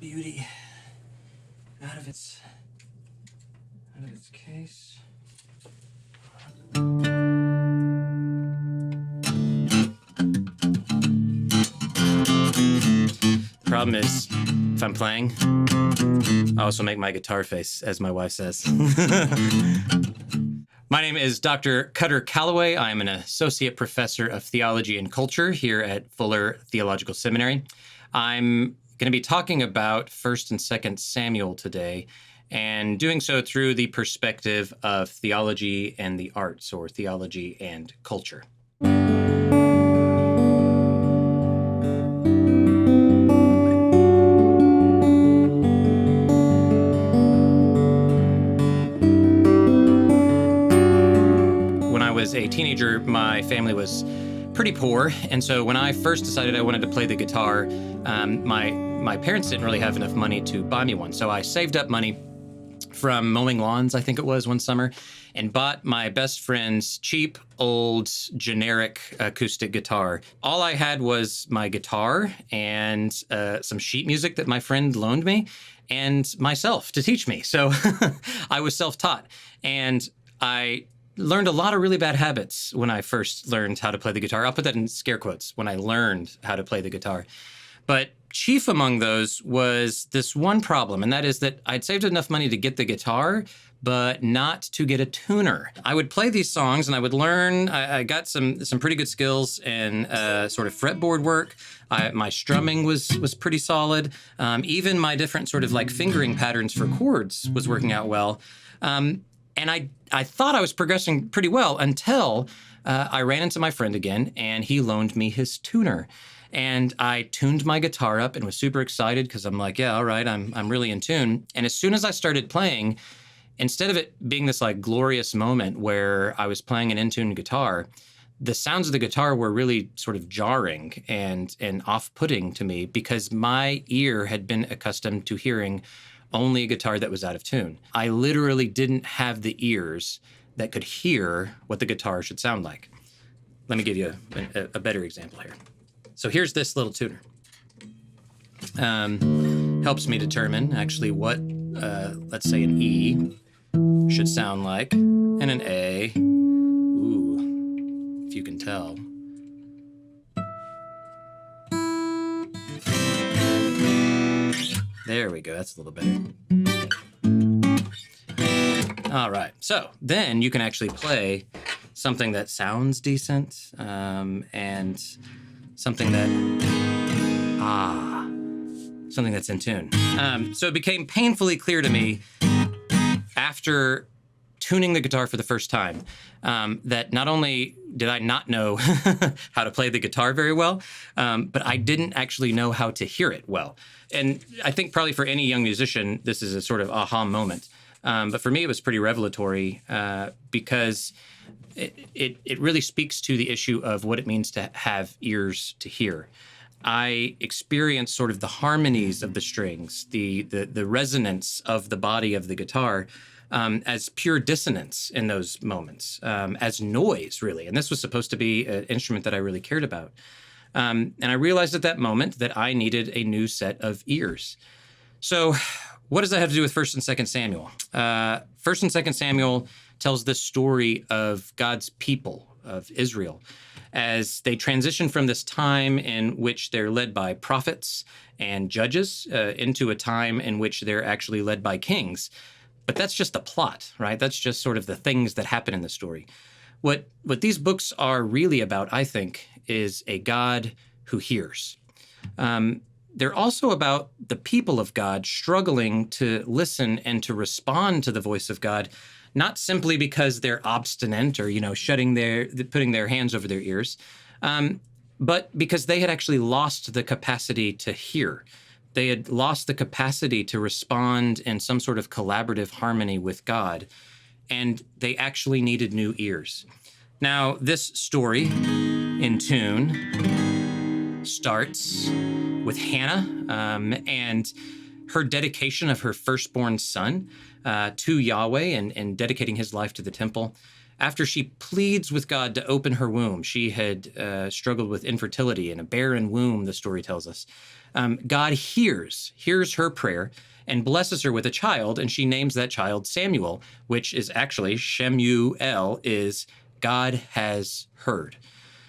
beauty out of its case. The problem is, if I'm playing, I also make my guitar face, as my wife says. My name is Dr. Kutter Callaway. I'm an associate professor of theology and culture here at Fuller Theological Seminary. I'm going to be talking about 1st and 2nd Samuel today, and doing so through the perspective of theology and the arts, or theology and culture. When I was a teenager, my family was pretty poor, and so when I first decided I wanted to play the guitar, my parents didn't really have enough money to buy me one. So I saved up money from mowing lawns, I think it was, one summer, and bought my best friend's cheap, old, generic acoustic guitar. All I had was my guitar and some sheet music that my friend loaned me, and myself to teach me. So I was self-taught, and I learned a lot of really bad habits when I first learned how to play the guitar. I'll put that in scare quotes, when I learned how to play the guitar. But chief among those was this one problem, and that is that I'd saved enough money to get the guitar, but not to get a tuner. I would play these songs and I would learn. I got some pretty good skills in sort of fretboard work. My strumming was pretty solid. Even my different sort of like fingering patterns for chords was working out well. And I thought I was progressing pretty well until I ran into my friend again, and he loaned me his tuner. And I tuned my guitar up and was super excited because I'm like, yeah, all right, I'm really in tune. And as soon as I started playing, instead of it being this like glorious moment where I was playing an in-tune guitar, the sounds of the guitar were really sort of jarring and off-putting to me because my ear had been accustomed to hearing only a guitar that was out of tune. I literally didn't have the ears that could hear what the guitar should sound like. Let me give you a better example here. So here's this little tuner. Helps me determine actually what, let's say, an E should sound like, and an A. Ooh, if you can tell. There we go, that's a little better. All right, so then you can actually play something that sounds decent, and something that's in tune. So it became painfully clear to me after tuning the guitar for the first time that not only did I not know how to play the guitar very well, but I didn't actually know how to hear it well. And I think probably for any young musician, this is a sort of aha moment. But for me, it was pretty revelatory because it really speaks to the issue of what it means to have ears to hear. I experienced sort of the harmonies of the strings, the resonance of the body of the guitar as pure dissonance in those moments, as noise, really. And this was supposed to be an instrument that I really cared about. And I realized at that moment that I needed a new set of ears. So what does that have to do with 1st and 2nd Samuel? 1st and 2nd Samuel tells the story of God's people, of Israel, as they transition from this time in which they're led by prophets and judges into a time in which they're actually led by kings. But that's just the plot, right? That's just sort of the things that happen in the story. What these books are really about, I think, is a God who hears. They're also about the people of God struggling to listen and to respond to the voice of God, not simply because they're obstinate or, putting their hands over their ears, but because they had actually lost the capacity to hear. They had lost the capacity to respond in some sort of collaborative harmony with God, and they actually needed new ears. Now, this story, in tune, starts with Hannah and her dedication of her firstborn son to Yahweh and dedicating his life to the temple. After she pleads with God to open her womb, she had struggled with infertility and a barren womb, the story tells us. God hears her prayer and blesses her with a child, and she names that child Samuel, which is actually Shemuel, is God has heard.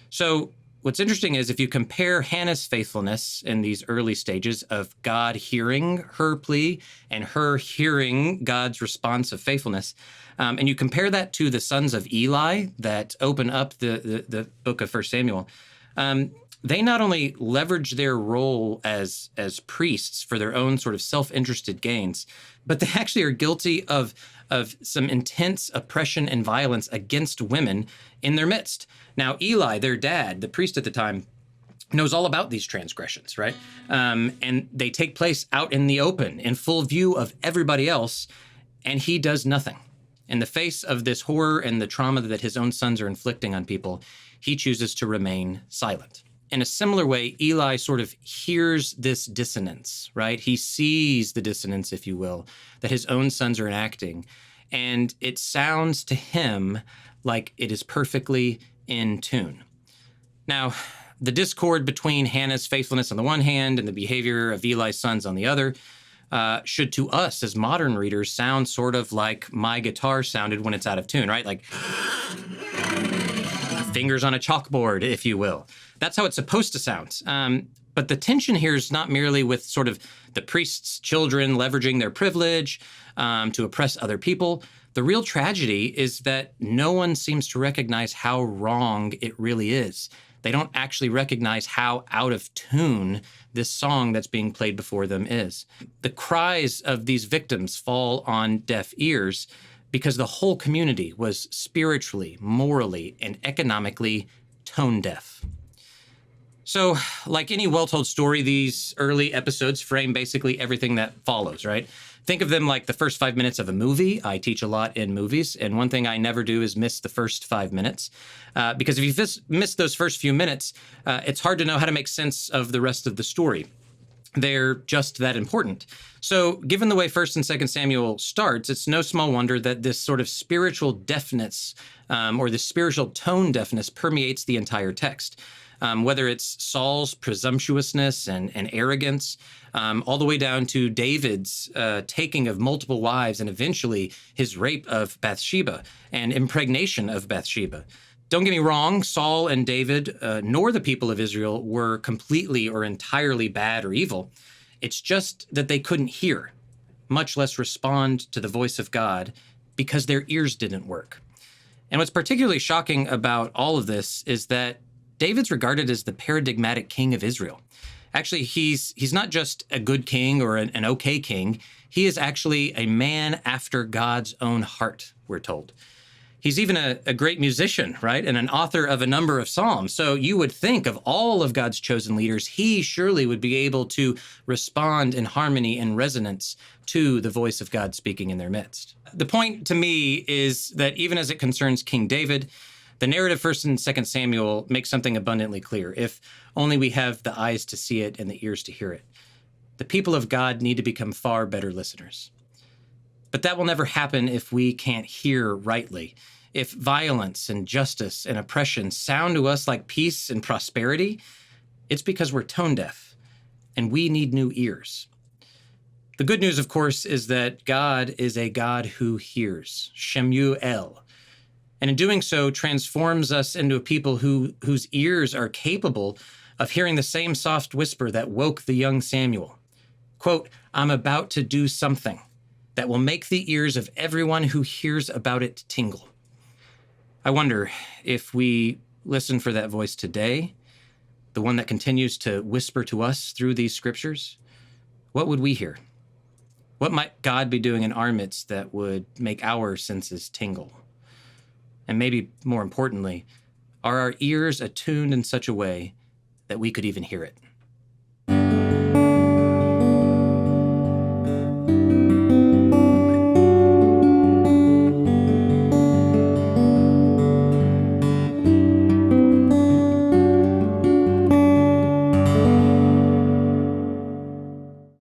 So what's interesting is if you compare Hannah's faithfulness in these early stages of God hearing her plea and her hearing God's response of faithfulness, and you compare that to the sons of Eli that open up the book of 1 Samuel, they not only leverage their role as priests for their own sort of self-interested gains, but they actually are guilty of some intense oppression and violence against women in their midst. Now, Eli, their dad, the priest at the time, knows all about these transgressions, right? And they take place out in the open, in full view of everybody else, and he does nothing. In the face of this horror and the trauma that his own sons are inflicting on people, he chooses to remain silent. In a similar way, Eli sort of hears this dissonance, right? He sees the dissonance, if you will, that his own sons are enacting. And it sounds to him like it is perfectly in tune. Now, the discord between Hannah's faithfulness on the one hand and the behavior of Eli's sons on the other should to us as modern readers sound sort of like my guitar sounded when it's out of tune, right? Like fingers on a chalkboard, if you will. That's how it's supposed to sound. But the tension here is not merely with sort of the priest's children leveraging their privilege to oppress other people. The real tragedy is that no one seems to recognize how wrong it really is. They don't actually recognize how out of tune this song that's being played before them is. The cries of these victims fall on deaf ears because the whole community was spiritually, morally, and economically tone deaf. So, like any well-told story, these early episodes frame basically everything that follows, right? Think of them like the first 5 minutes of a movie. I teach a lot in movies, and one thing I never do is miss the first 5 minutes. Because if you miss those first few minutes, it's hard to know how to make sense of the rest of the story. They're just that important. So given the way 1st and 2nd Samuel starts, it's no small wonder that this sort of spiritual deafness or this spiritual tone deafness permeates the entire text. Whether it's Saul's presumptuousness and arrogance, all the way down to David's taking of multiple wives and eventually his rape of Bathsheba and impregnation of Bathsheba. Don't get me wrong, Saul and David, nor the people of Israel, were completely or entirely bad or evil. It's just that they couldn't hear, much less respond to the voice of God because their ears didn't work. And what's particularly shocking about all of this is that David's regarded as the paradigmatic king of Israel. Actually, he's not just a good king or an okay king. He is actually a man after God's own heart, we're told. He's even a great musician, right? And an author of a number of psalms. So you would think of all of God's chosen leaders, he surely would be able to respond in harmony and resonance to the voice of God speaking in their midst. The point to me is that even as it concerns King David, the narrative 1st and 2nd Samuel makes something abundantly clear, if only we have the eyes to see it and the ears to hear it. The people of God need to become far better listeners. But that will never happen if we can't hear rightly. If violence and justice and oppression sound to us like peace and prosperity, it's because we're tone deaf and we need new ears. The good news, of course, is that God is a God who hears, Shemuel, and in doing so transforms us into a people whose ears are capable of hearing the same soft whisper that woke the young Samuel. Quote, "I'm about to do something that will make the ears of everyone who hears about it tingle." I wonder if we listen for that voice today, the one that continues to whisper to us through these scriptures, what would we hear? What might God be doing in our midst that would make our senses tingle? And maybe more importantly, are our ears attuned in such a way that we could even hear it?